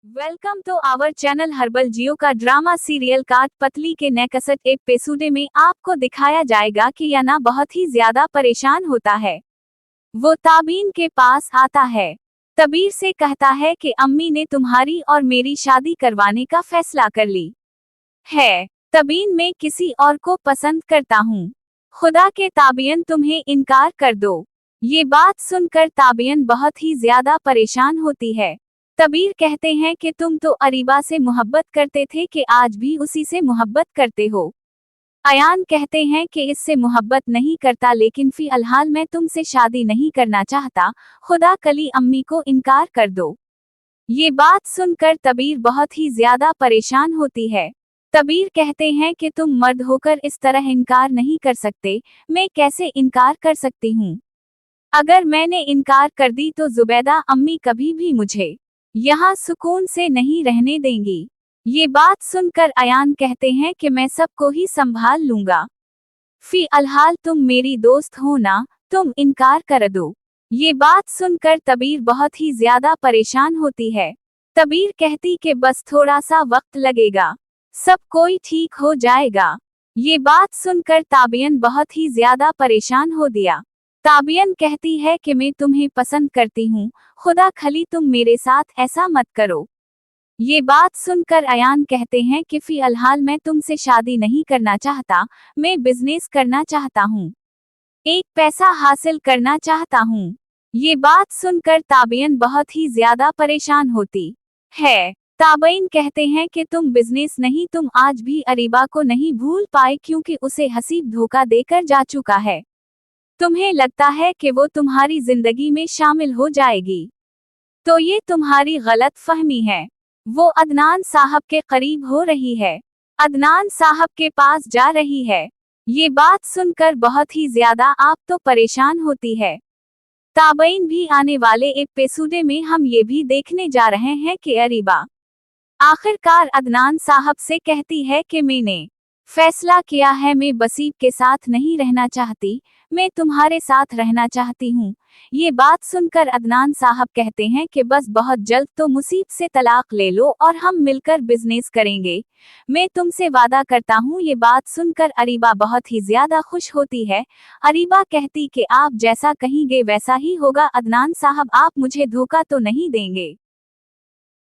Welcome to our channel हर्बल जियो का drama serial काट पतली के नेक्स्ट एपिसोड में आपको दिखाया जाएगा कि याना बहुत ही ज्यादा परेशान होता है। वो ताबीन के पास आता है, तबीर से कहता है कि अम्मी ने तुम्हारी और मेरी शादी करवाने का फैसला कर ली है। तबीन मैं किसी और को पसंद करता हूँ, खुदा के ताबियन तुम्हें इनकार कर दो। ये बात सुनकर ताबियन बहुत ही ज्यादा परेशान होती है। तबीर कहते हैं कि तुम तो अरीबा से मोहब्बत करते थे कि आज भी उसी से मोहब्बत करते हो। अयान कहते हैं कि इससे मोहब्बत नहीं करता, लेकिन फिलहाल मैं तुमसे शादी नहीं करना चाहता, खुदा कली अम्मी को इनकार कर दो। ये बात सुनकर तबीर बहुत ही ज्यादा परेशान होती है। तबीर कहते हैं कि तुम मर्द होकर इस तरह इनकार नहीं कर सकते, मैं कैसे इनकार कर सकती हूँ। अगर मैंने इनकार कर दी तो जुबैदा अम्मी कभी भी मुझे यहाँ सुकून से नहीं रहने देंगी। ये बात सुनकर अयान कहते हैं कि मैं सबको ही संभाल लूंगा, फिलहाल तुम मेरी दोस्त हो ना, तुम इनकार कर दो। ये बात सुनकर तबीर बहुत ही ज्यादा परेशान होती है। तबीर कहती कि बस थोड़ा सा वक्त लगेगा, सब कोई ठीक हो जाएगा। ये बात सुनकर ताबियन बहुत ही ज्यादा परेशान हो दिया। ताबियन कहती है कि मैं तुम्हें पसंद करती हूँ, खुदा खली तुम मेरे साथ ऐसा मत करो। ये बात सुनकर अयान कहते हैं कि फिलहाल मैं तुमसे शादी नहीं करना चाहता, मैं बिजनेस करना चाहता हूँ, एक पैसा हासिल करना चाहता हूँ। ये बात सुनकर ताबियन बहुत ही ज्यादा परेशान होती है। ताबियन कहते हैं कि तुम बिजनेस नहीं, तुम आज भी अरीबा को नहीं भूल पाए, क्योंकि उसे हसीब धोखा देकर जा चुका है। तुम्हें लगता है कि वो तुम्हारी जिंदगी में शामिल हो जाएगी, तो ये तुम्हारी गलत फहमी है। वो अदनान साहब के करीब हो रही है, अदनान साहब के पास जा रही है। ये बात सुनकर बहुत ही ज्यादा आप तो परेशान होती है। ताबईन भी आने वाले एपिसोड में हम ये भी देखने जा रहे हैं कि अरीबा आखिरकार अदनान साहब से कहती है कि मैंने फैसला किया है, मैं बसीब के साथ नहीं रहना चाहती, मैं तुम्हारे साथ रहना चाहती हूँ। ये बात सुनकर अदनान साहब कहते हैं कि बस बहुत जल्द तो मुसीब से तलाक ले लो और हम मिलकर बिजनेस करेंगे, मैं तुमसे वादा करता हूँ। ये बात सुनकर अरीबा बहुत ही ज्यादा खुश होती है। अरीबा कहती कि आप जैसा कहेंगे वैसा ही होगा अदनान साहब, आप मुझे धोखा तो नहीं देंगे।